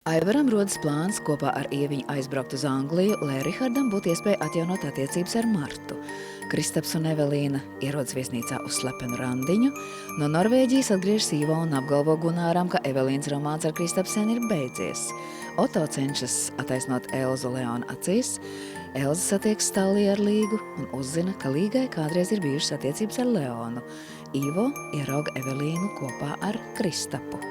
Aivaram rodas plāns kopā ar Ieviņu aizbraukt uz Angliju, lai Rihardam būtu iespēja atjaunot attiecības ar Martu. Kristaps un Evelīna ierodas viesnīcā uz slepenu randiņu. No Norvēģijas atgriežas Ivo un apgalvo Gunāram, ka Evelīnas romāns ar Kristapseni ir beidzies. Oto cenšas attaisnot Elzu Leona acīs. Elza satiek Stālī ar Līgu un uzzina, ka Līgai kādreiz ir bijušas attiecības ar Leonu. Ivo ierauga Evelīnu kopā ar Kristapu.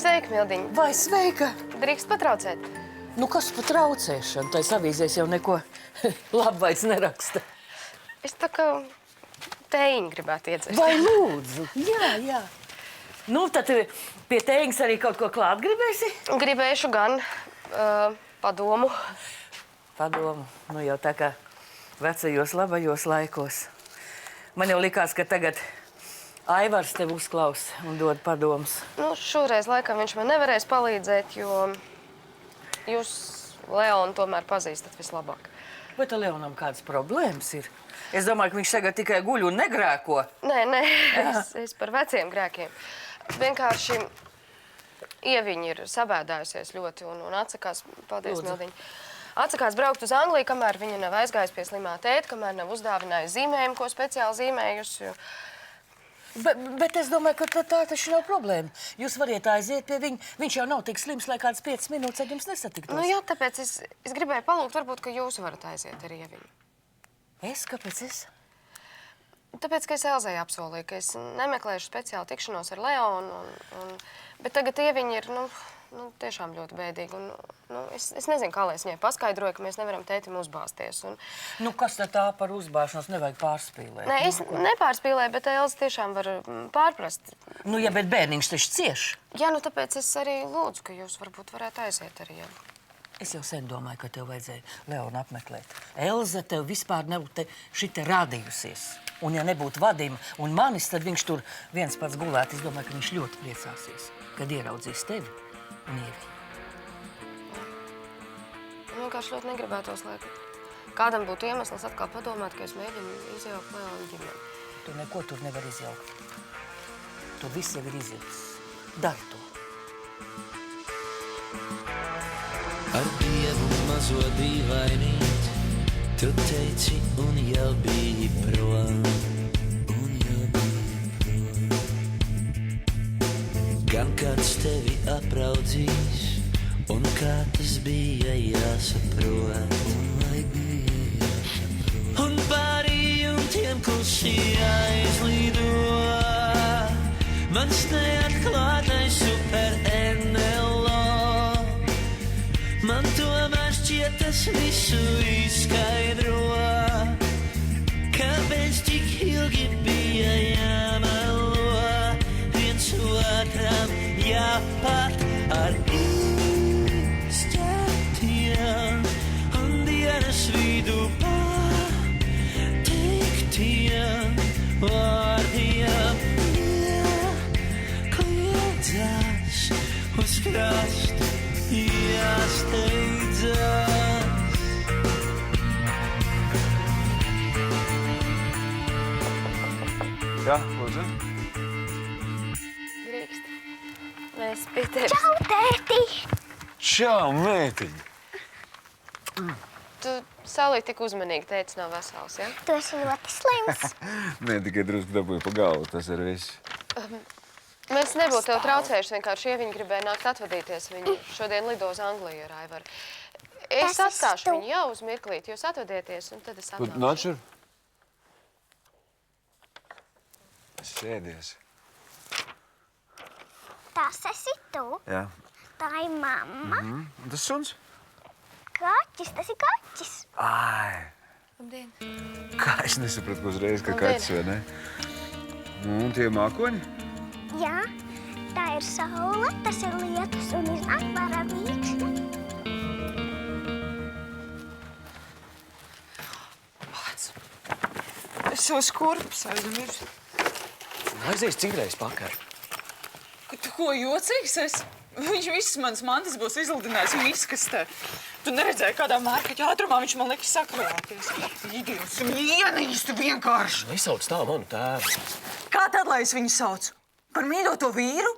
Sveika, Mildiņa. Vai sveika? Drīkst patraucēt? Nu, kas pa traucēšanu? Tais avīzēs jau neko labvaids neraksta. Es tā kā tējiņu gribētu iedzert. Vai lūdzu? Jā. Nu, tad pie tējiņas arī kaut ko klāt gribēsi? Gribēšu gan padomu. Padomu? Nu, jau tā kā vecajos labajos laikos. Man jau likās, ka tagad Aivars tev uzklaus un dod padomus. Nu, šoreiz laikam viņš man nevarēs palīdzēt, jo jūs Leonu tomēr pazīstat vislabāk. Vai te Leonam kādas problēmas ir? Es domāju, ka viņš tagad tikai guļ un negrēko. Nē, es par veciem grēkiem. Vienkārši Ieviņa ir sabēdājusies ļoti un atsakās, paldies, Mildiņa, atsakās braukt uz Angliju, kamēr viņa nav aizgājusi pie slimā tēta, kamēr nav uzdāvinājusi zīmējumu, ko speciāli zīmējusi. Bet es domāju, ka tā taču nav problēma. Jūs variet aiziet pie viņa. Viņš jau nav tik slims, lai kādas 5 minūtes ar jums nesatiktos. Nu jā, tāpēc es gribēju palūgt, varbūt, ka jūs varat aiziet ar Ieviņu. Es? Kāpēc es? Tāpēc, ka es Elzai apsolīju, ka es nemeklēšu speciāli tikšanos ar Leonu. Bet tagad Ieviņa ir, tiešām ļoti bēdīga. Es nezinu, kā lai es viņai paskaidroju, ka mēs nevaram tētim uzbāzties. Nu, kas tad tā par uzbāšanos nevajag pārspīlēt? Nē, es nepārspīlēju, bet Elza tiešām var pārprast. Nu, ja, bet bērniņš taču cieš. Jā, tāpēc es arī lūdzu, ka jūs varbūt varētu aiziet ar Ievu. Es jau sen domāju, ka tev vajadzēja Leonu apmeklēt. Elza tev vispār nav šite rādījusies. Un ja nebūtu Vadima un manis, tad viņš tur viens pats gulētu. Es domāju, ka viņš ļoti priecāsies, kad ieraudzīs tevi un Ieviņu. Vienkārši ļoti negribētos, lai kādam būtu iemesls atkal padomāt, ka es mēģinu izjaukt Leonu ģimeni. Tu neko tur nevar izjaukt. Tur viss jau ir izjauts. Dari to. Ar Dievu mazo dīvainīt, tu teici un jau biji prom. Gan kāds tevi apraudzīs, un kā tas bija jāsaprot. Un pārī jumtiem klusi aizlido mans neatklātais super NLO. Man tomēr šķiet tas visu izskaidro, kāpēc tik ilgi bija jāmelo, viens otram jāpat ar izķertiem un dienas vidu pateiktiem vārdiem. Kliedzās uz krastu, jāsteidzās. Jā, lūdzu. Drīkst. Mēs pie tevis. Čau, tēti! Čau, mētiņ! Tu Saulīt tik uzmanīgi, tētis nav vesels, ja? Tu esi ļoti slims. Nē, tikai drusku dabūju pa galvu, tas ir viss. Mēs nebūtu tev traucējuši, vienkārši Ieviņa gribēja nākt atvadīties. Viņa šodien lido uz Angliju ar Aivaru. Es atstāšu viņu jau uz mirklīt, jūs atvadieties, un tad es atnākšu. Nāc šur. Sēdies. Tas esi tu. Jā. Tā ir mamma. Tas suns? Kaķis, tas ir kaķis. Ai. Labdien. Kā es nesapratu uzreiz, ka kaķis, vai ne? Un tie mākoņi? Jā, tā ir saule, tas ir lietus un iznāk vara savus kurpes aizmirsu. Aizies cigreiz pakaļ. Tu ko jocīgs esi? Viņš visas manas mantas būs izlidinājis un izkastē. Tu neredzēji, kādā mārkeķa ātrumā viņš man liks sakrojāties. Idiots un ienīstu vienkārši. Nesauc tā manu tēvu. Kā tad, lai es viņu saucu? Par mīļoto vīru?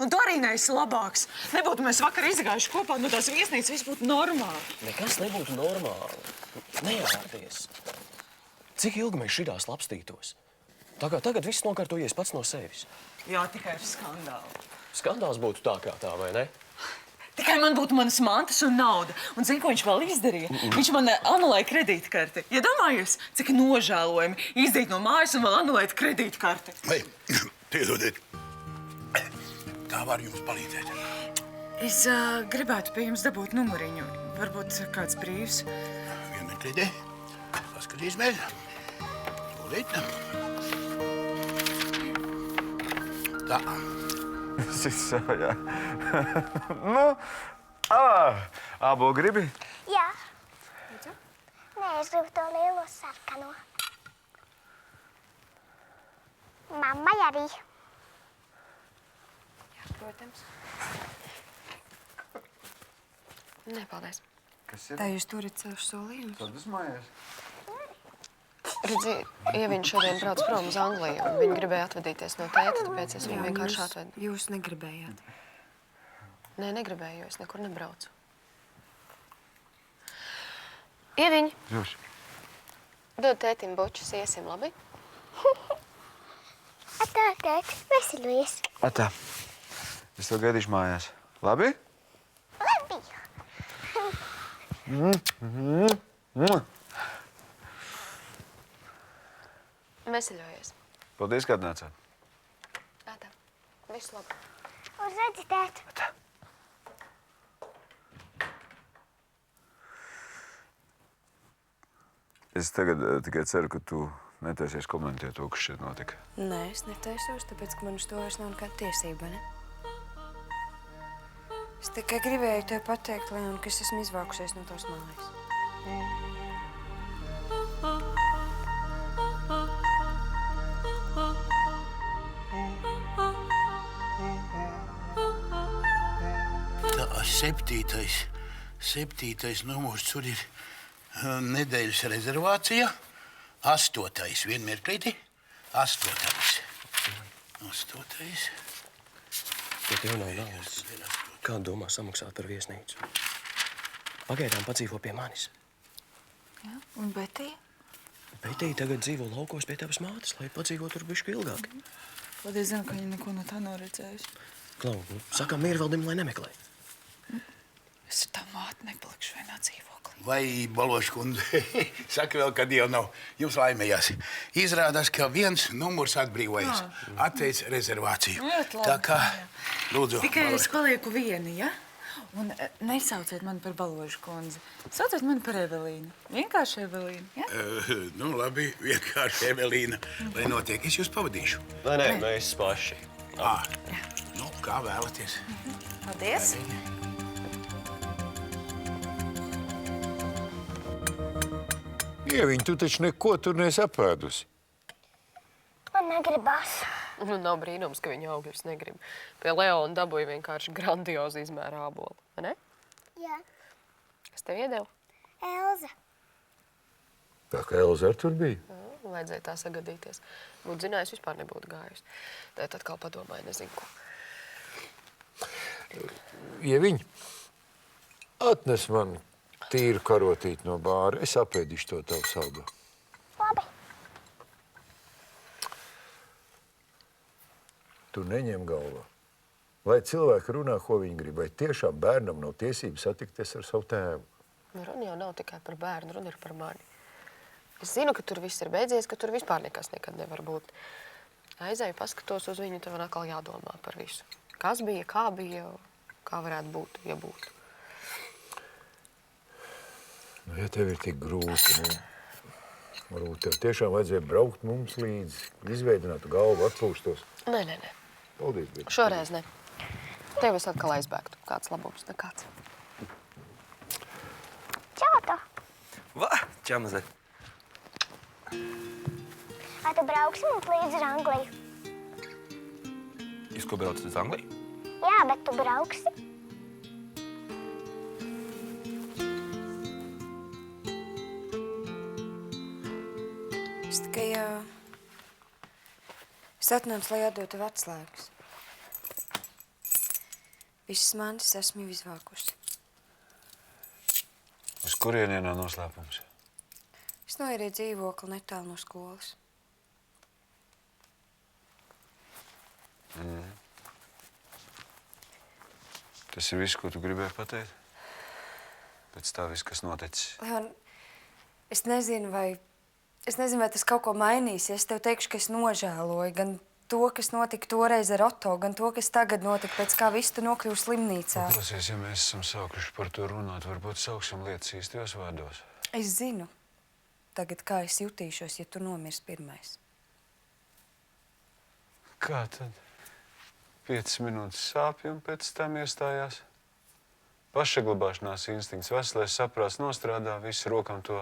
Un tu arī neesi labāks. Nebūtu mēs vakar izgājuši kopā no tās viesnīcas, viss būtu normāli. Nekas nebūtu normāli. Nejārties. Cik ilgi mēs šitā slapstītos? Tagad viss nokārtojies pats no sevis. Jā, tikai ar skandālu. Skandāls būtu tā kā tā, vai ne? Tikai man būtu manas mantas un nauda. Un zini, ko viņš vēl izdarīja? Viņš man anulēja kredītkarti. Iedomājies, cik nožēlojami izdīt no mājas un vēl anulēt kredītkarti. Vai, piedodiet. Kā var jums palīdzēt? Es gribētu pie jums dabūt numuriņu. Varbūt kāds brīvs. Vienu mirklīti. Paskatīsimies. Tūlīt. Tā. Sisājā. Nu, abo gribi? Jā. Nē, es gribu to lielo sarkano. Mammai arī. Protams. Nē, paldies. Kas ir? Tā jūs turat savus solījumus? Tad uzmājies. Redzi, Ieviņa šodien brauc prom uz Angliju, un viņa gribēja atvadīties no tēta, tāpēc es viņu vienkārši atvedu. Jūs negribējāt? Nē, negribēju, jo es nekur nebraucu. Ieviņa, Droši. dod tētim bučus, iesim, labi? Atā, tēt, veseļojies. Atā. Es tev gaidīšu mājās. Labi? Labi. Veseļojies. Paldies, ka atnācāt. Atā, visu labi. Uz redzi, tēt. Es tagad tikai ceru, ka tu netaisies komentēt to, kas šeit notika. Nē, es netaisos, tāpēc, ka man uz to vairs nav nekāda tiesība, ne? Es tikai gribēju tev pateikt, Leon, ka es esmu izvākusies no tās mājas. Tā, septītais numurs, tur ir nedēļas rezervācija. 8. Vienu mirklīti. 8. Ja tev nav naudas, kā domā samaksāt par viesnīcu? Pagaidām padzīvo pie manis. Jā, un Betija? Betija tagad dzīvo laukos pie tavas mātes, lai padzīvo tur bišķi ilgāk. Paldies, zinu, ka viņa neko no tā nav redzējusi. Klau, sakām Miervaldim, lai nemeklē. Es ar tā māti nepalikšu vienā dzīvoklī. Vai Baloša kundze saka vēl, kad jau nav jums laimējās. Izrādās, ka viens numurs atbrīvojas. Atteic rezervāciju. Ļoti labi. Tā kā, lūdzu, Tikai es Baloša. palieku viena, ja? Un nesauciet mani par Balošu kundzi. Sauciet mani par Evelīnu. Vienkārši Evelīnu, ja? Nu, labi, vienkārši Evelīna. Lai notiek, es jūs pavadīšu. Nē, mēs paši. Nu, kā vēlaties. Paldies. Ieviņ, tu taču neko tur neesi apēdusi. Man negribas. Nu, nav brīnums, ka viņa augļus negrib. Pie Leona dabūja vienkārši grandiozi izmēra ābolu, vai ne? Jā. Kas tev iedeva? Elza. Tā kā Elza ar tur bija? Vajadzēja tā sagadīties. Būtu zinājis, vispār nebūtu gājusi. Tad atkal padomāju, nezinu, ko. Ieviņ, atnes man tīru karotīti no bāra. Es apēdīšu to tavu saldu. Labi. Tu neņem galvā. Lai cilvēki runā, ko viņi grib, vai tiešām bērnam nav tiesības satikties ar savu tēvu? Nu, runa jau nav tikai par bērnu, runa ir par mani. Es zinu, ka tur viss ir beidzies, ka tur vispār nekas nekad nevar būt. Aizēju, paskatos uz viņu, tev atkal jādomā par visu. Kas bija, kā varētu būt, ja būtu. Nu, ja tev ir tik grūti, varbūt tev tiešām vajadzēja braukt mums līdzi, izveidināt galvu, atpūstos. Nē. Paldies, bet... Šoreiz ne. Tev es atkal aizbēgtu. Kāds labums, nekāds. Čau, to. Va, čamazē. vai tu brauksi mums līdzi uz Angliju? Jūs ko braucat uz Angliju? Jā, bet tu brauksi. Es tikai... Es atnācu, lai atdotu tev atslēgas. Visas mantas esmu jau izvākusi. Uz kurieniem nav noslēpums? Es noierēju dzīvokli netālu no skolas. Tas ir viss, ko tu gribēji pateikt? Pēc tā viss, kas noticis. Leon, es nezinu, vai tas kaut ko mainīs. Ja es tev teikšu, ka es nožēloju gan to, kas notika toreiz ar Otto, gan to, kas tagad notika, pēc kā viss tu nokļuvi slimnīcā. Klausies, ja mēs esam sākuši par to runāt, varbūt sauksim lietas īstajos vārdos. Es zinu tagad, kā es jutīšos, ja tu nomirs pirmais. Kā tad? 5 minūtes sāpju un pēc tam iestājās. Pašsaglabāšanās instinkts, veselais saprāts nostrādā, visi rokam to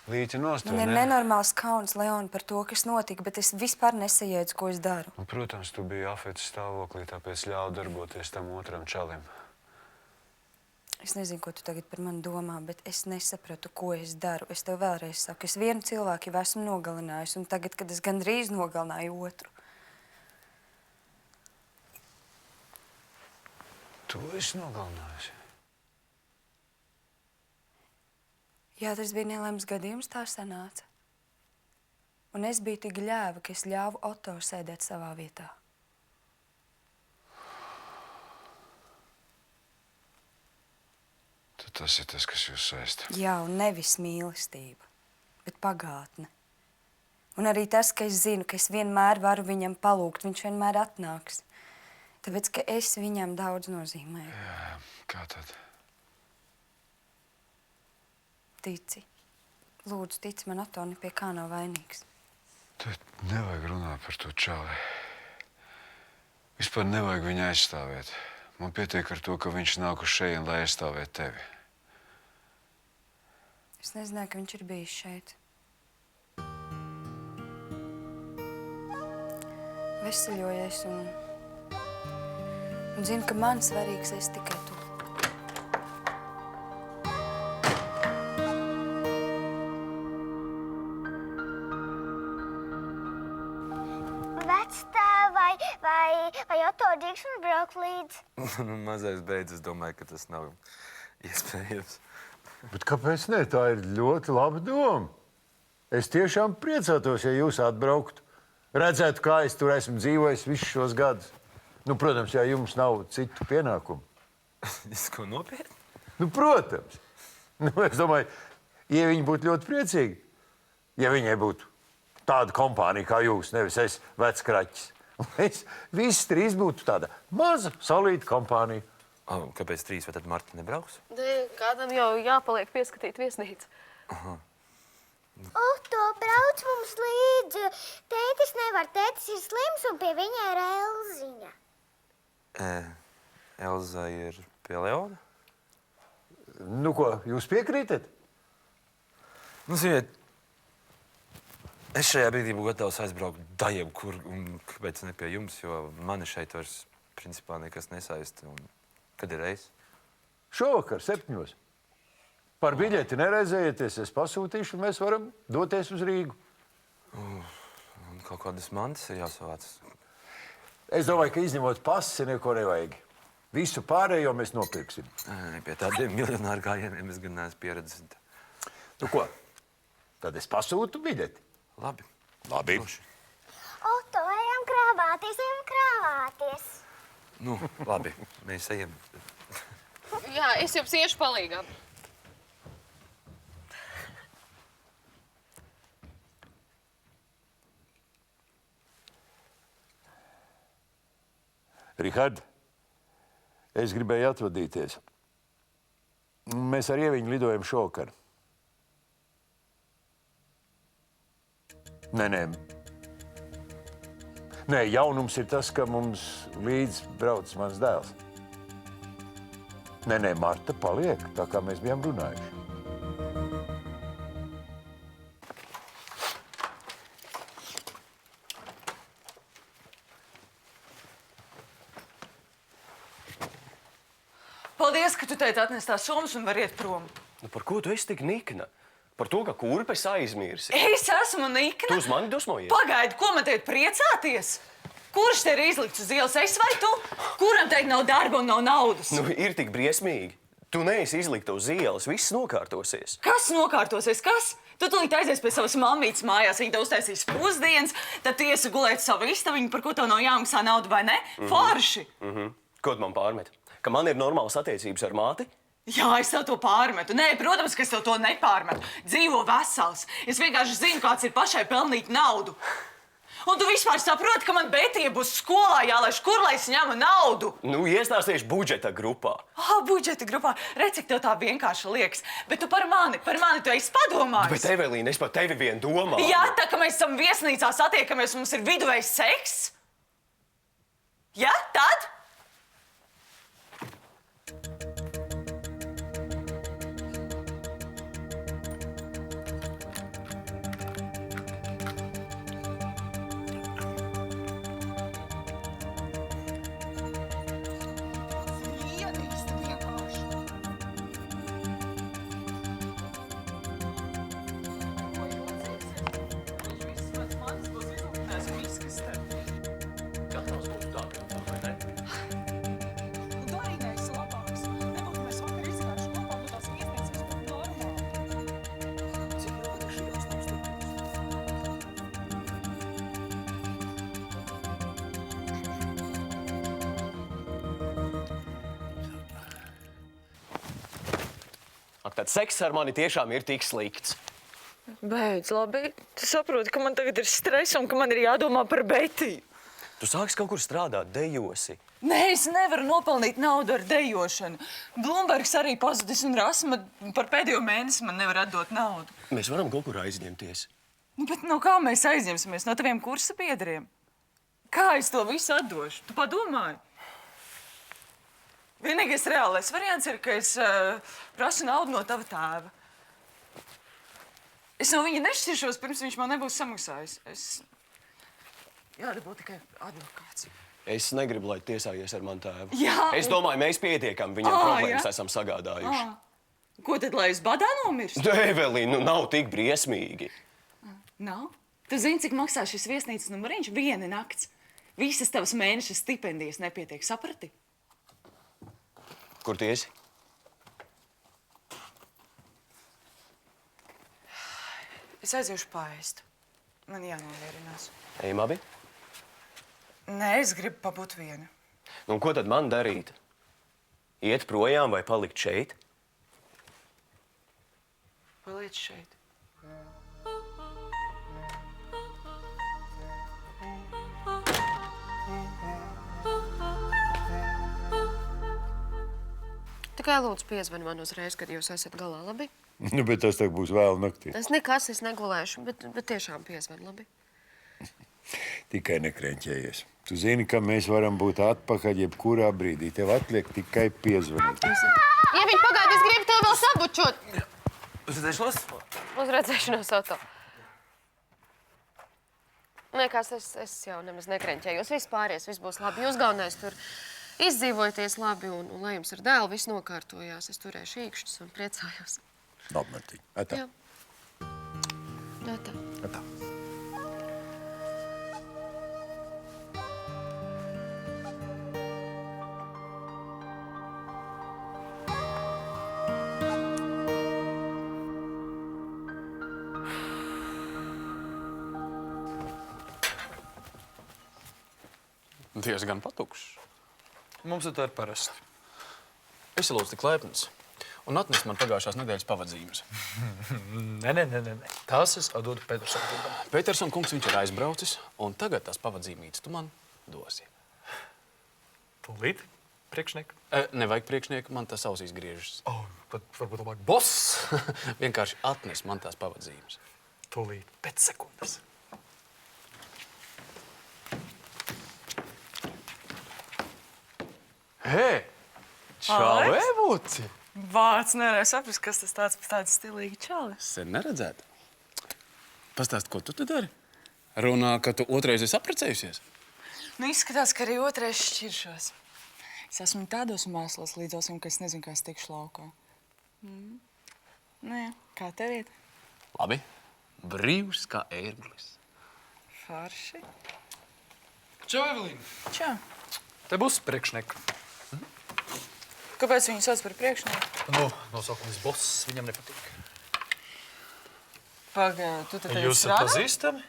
līķi nost, vai Man ir ne? nenormāls kauns, Leon, par to, kas notika, bet es vispār nesajēdzu, ko es daru. Un, protams, tu biji afekts stāvoklī, tāpēc ļauj darboties tam otram čalim. Es nezinu, ko tu tagad par mani domā, bet es nesapratu, ko es daru. Es tev vēlreiz saku, es vienu cilvēku jau esmu nogalinājusi, un tagad, kad es gandrīz nogalināju otru. Tu esi nogalinājusi? Jā, tas bija nelaimes gadījums, tā sanāca. Un es biju tik ļēva, ka es ļāvu Otto sēdēt savā vietā. Tad tas ir tas, kas jūs saista. Jā, un nevis mīlestība, bet pagātne. Un arī tas, ka es zinu, ka es vienmēr varu viņam palūgt, viņš vienmēr atnāks. Tāpēc, ka es viņam daudz nozīmēju. Jā, kā tad? Tici. Lūdzu, tici man, Otto, ne pie kā nav vainīgs. Tad nevajag runāt par to čali. Vispār nevajag viņu aizstāvēt. Man pietiek ar to, ka viņš nāk uz šeien, lai aizstāvētu tevi. Es nezināju, ka viņš ir bijis šeit. Veseļojies un zinu, ka man svarīgs esi tikai tu. Vecstāvai vai Otto drīkst man braukt līdzi? Mazais beidz, es domāju, ka tas nav iespējams. Bet kāpēc ne? Tā ir ļoti laba doma. Es tiešām priecātos, ja jūs atbrauktu. Redzētu, kā es tur esmu dzīvojis visus šos gadus. Nu, protams, ja jums nav citu pienākumu. Es ko nopietni? Nu, protams. Nu, es domāju, ja viņi būtu ļoti priecīgi, ja viņai būtu tāda kompānija kā jūs, nevis es veckraķis. Mēs visi trīs būtu tāda maza, solīta kompānija. Kāpēc 3? Vai tad Marta nebrauks? Kādam jau jāpaliek pieskatīt viesnīcu. Otto, brauc mums līdzi. Tētis nevar, tētis ir slims un pie viņa ir Elziņa. Elza ir pie Leona? Nu, ko, jūs piekrītat? Nu, ziniet, es šajā brīdī būtu gatavs aizbraukt dajiem, kur un kāpēc ne pie jums, jo mani šeit vairs principā nekas nesaista. Un kad ir reiz? Šovakar 7. Par biļeti neraizējieties, es pasūtīšu, un mēs varam doties uz Rīgu. Un kaut kādas mantas ir jāsavāc. Es domāju, ka izņemot pasi, neko nevajag. Visu pārējo mēs nopirksim. Pie tādiem miljonāru gājieniem es gan neesmu pieredzis. Nu ko, tad es pasūtu biļeti. Labi. Labi. Otto, ejam krāvāties. Nu, labi, mēs ejam. Jā, es jums iešu palīgā. Rihard, es gribēju atvadīties. Mēs ar Ieviņu lidojam šovakar. Nē, jaunums ir tas, ka mums līdz brauc mans dēls. Nē, Marta paliek, tā kā mēs bijām runājuši. Paldies, ka tu teici atnest tās somas un var iet prom. Nu, par ko tu esi tik nikna? Par to, ka kurpes aizmirsi. Es esmu nikna. Tu uz mani dusmojies? Pagaidi, ko man teikt priecāties? Kurš te ir izlikts uz ielas, es vai tu? Kuram teikt nav darba un nav naudas? Nu, ir tik briesmīgi. Tu neesi izlikta uz ielas, viss nokārtosies. Kas nokārtosies? Kas? Tu tūlīt aizies pie savas mammītes mājās, viņa tev uztaisīs pusdienas, tad tu iesi gulēt savu istabiņu, par ko tev nav jāmaksā naudu, vai ne? Forši! Ko tu man pārmet? Ka man ir normālas attiecības ar māti? Jā, es tev to pārmetu. Nē, protams, ka es tev to nepārmetu. Dzīvo vesels. Es vienkārši zinu, kāds ir pašai pelnīt naudu. Un tu vispār saproti, ka man Betija būs skolā jālaiž, kur lai es ņemu naudu? Nu, iestāsties budžeta grupā. Budžeta grupā. Redz, cik tev tā vienkārši liekas. Bet tu par mani tu esi padomājis. Bet, Evelīna, es par tevi vien domāju. Jā, tā kā mēs esam viesnīcā satiekamies, mums ir viduvējs seks. Jā, tad? Tad sekss ar mani tiešām ir tik slikts. Beidz, labi. Tu saproti, ka man tagad ir stress un ka man ir jādomā par Betiju. Tu sāksi kaut kur strādāt, dejosi. Nē, es nevaru nopelnīt naudu ar dejošanu. Blumbergs arī pazudis un Rasma par pēdējo mēnesi man nevar atdot naudu. Mēs varam kaut kur aizņemties. Nu, bet no kā mēs aizņemsimies? No taviem kursa biedriem? Kā es to visu atdošu? Tu padomāji? Vienīgais reālais variants ir, ka es prasu naudu no tava tēva. Es no viņa nešķiršos, pirms viņš man nebūs samaksājis. Jādabū tikai advokāts. Es negribu, lai tiesājies ar manu tēvu. Jā. Es domāju, mēs pietiekam viņam problēmas esam sagādājuši. Ko tad, lai es badā nomirstu? Evelīna, nu nav tik briesmīgi. Nav? Tu zini, cik maksā šis viesnīcas numuriņš? 1 nakts. Visas tavas mēneša stipendijas nepietiek, saprati? Kur tiesi? Es aiziešu paēst. Man jānomierinās. Ejam abi? Nē, es gribu pabūt viena. Nu, ko tad man darīt? Iet projām vai palikt šeit? Paliec šeit. Tikai lūdzu piezvani man uzreiz, kad jūs esat galā, labi? Nu, bet tas būs vēl naktī. Es nekas, es negulēšu, bet tiešām piezvani, labi? Tikai nekrenķējies. Tu zini, ka mēs varam būt atpakaļ jebkurā brīdī. Tev atliek tikai piezvanīt. Ja viņi pagaidi, es gribu tev vēl sabučot. Uz redzēšanos? Uz redzēšanos, Oto. Nekas, es jau nemaz nekrenķējos. Viss pāries, viss būs labi. Jūs galvenais tur izdzīvojaties labi un lai jums ar dēlu viss nokārtojās. Es turēšu īkšķus un priecājos. Labi, Martiņ. Atā. Jā. Atā. Atā. Diezgan patukšs. Mums tā ir parasti. Es lūdzu tik laipns un atnes man pagājušās nedēļas pavadzīmes. Nē. Tās es atdodu Petersona kungam. Petersona kungs viņš ir aizbraucis, un tagad tās pavadzīmītes tu man dosi. Tūlīt, priekšnieku. Nevajag priekšnieku, man tas ausīs griežas. Tad varbūt labāk boss. Vienkārši atnes man tās pavadzīmes. Tūlīt, pēc sekundes. Hei! Čau, Evuci! Vārds nevarēja saprast, kas tas tāds pēc tāda stilīga čalis. Sen neredzēt. Pastāst, ko tu te dari? Runā, ka tu otrais esi apprecējusies? Nu, izskatās, ka arī otrais šķiršos. Es esmu tādos mēslos līdzosiem, ka es nezinu, kā es tikšu laukā. Nu jā, kā tev iet? Labi. Brīvs kā ērglis. Forši. Čau, Evelīna. Čau. Te būs priekšnieka. Kāpēc viņu sauc par priekšnieku? Nu, nosaukums boss viņam nepatīk. Pagaid, tu te Jūs esat pazīstami?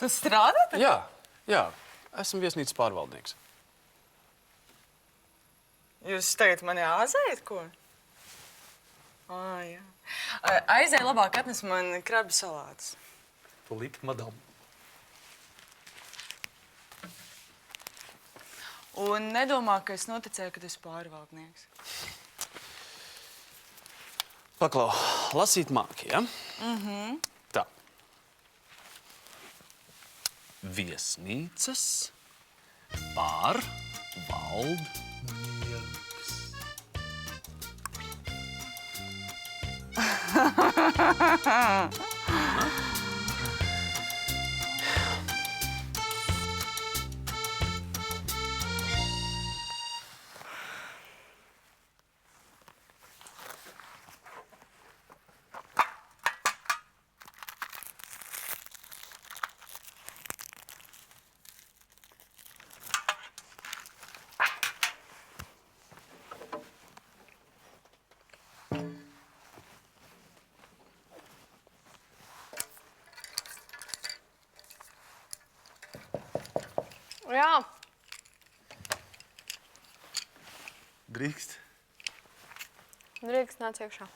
Tu strādā te? Jā. Esmu viesnīcas pārvaldnieks. Jūs tagad mani āzējat, ko? Jā. Aizēj labāk atnes man krabi salātus. Tūlīt, madam. Un nedomā, ka es noticēju, ka tu esi pārvaldnieks. Paklau, lasīt māki, ja? Tā. Viesnīcas pārvaldnieks. Jā. Drīkst? Drīkst, nāc iekšā.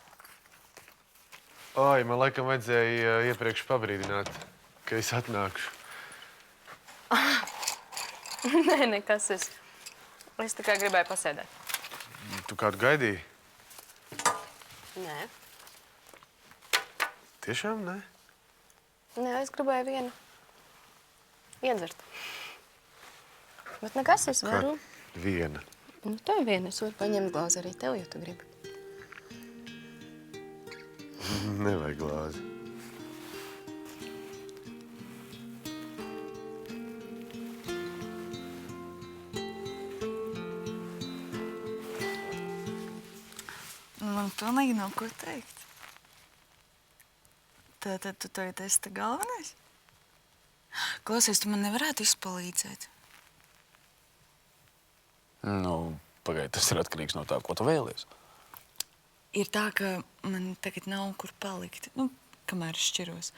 Oi, man laikam vajadzēja iepriekš pabrīdināt, ka es atnākšu. Nē, nekas es. Es tikai gribēju pasēdēt. Tu kādu gaidīji? Nē. Tiešām, ne? Nē, es gribēju vienu iedzert. Bet nekas, es varu. Viena. Nu, tev viena, es varu paņemt glāzi arī tev, ja tu gribi. Nevajag glāzi. Man pilnīgi nav ko teikt. Tātad tu tagad esi te galvenais? Klausies, tu man nevarētu izpalīdzēt? Nu, pagaid, tas ir atkarīgs no tā, ko tu vēlies. Ir tā, ka man tagad nav kur palikt. Nu, kamēr es šķiros.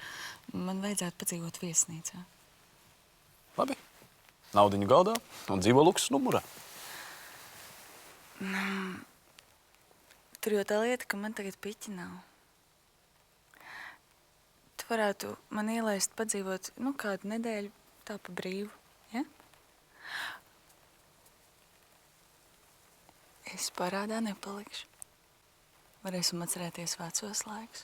Man vajadzētu padzīvot viesnīcā. Labi. Naudiņu galdā un dzīvo luksus numurā. Tur jau tā lieta, ka man tagad piķi nav. Tu varētu man ielaist padzīvot, nu, kādu nedēļu tā pa brīvu, ja? Es parādā nepalikšu. Varēsim atcerēties vecos laikus.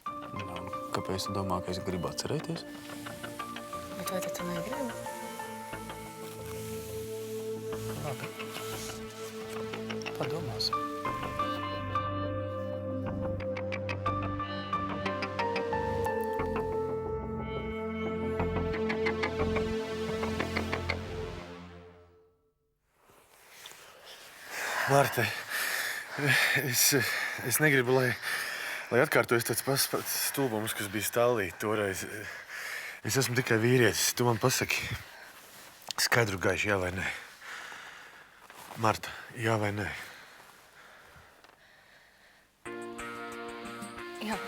Kāpēc tu domā, ka es gribu atcerēties? Bet vai tu negribi? Labi. Padomāsim. Marta, es negribu, lai atkārtojas tāds pats stulbums, kas bija Stallī toreiz. Es esmu tikai vīrietis. Tu man pasaki skaidru gaišu, jā vai nē? Marta, jā vai nē? Jā.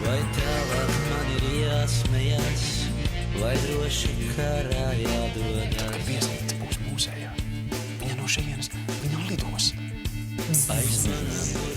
Vai tālāk man ir jāsmējās, vai droši karā jādodas? Kad viesnīca būs mūsējā, viņa no šejienes, viņa lidos. Aiz manām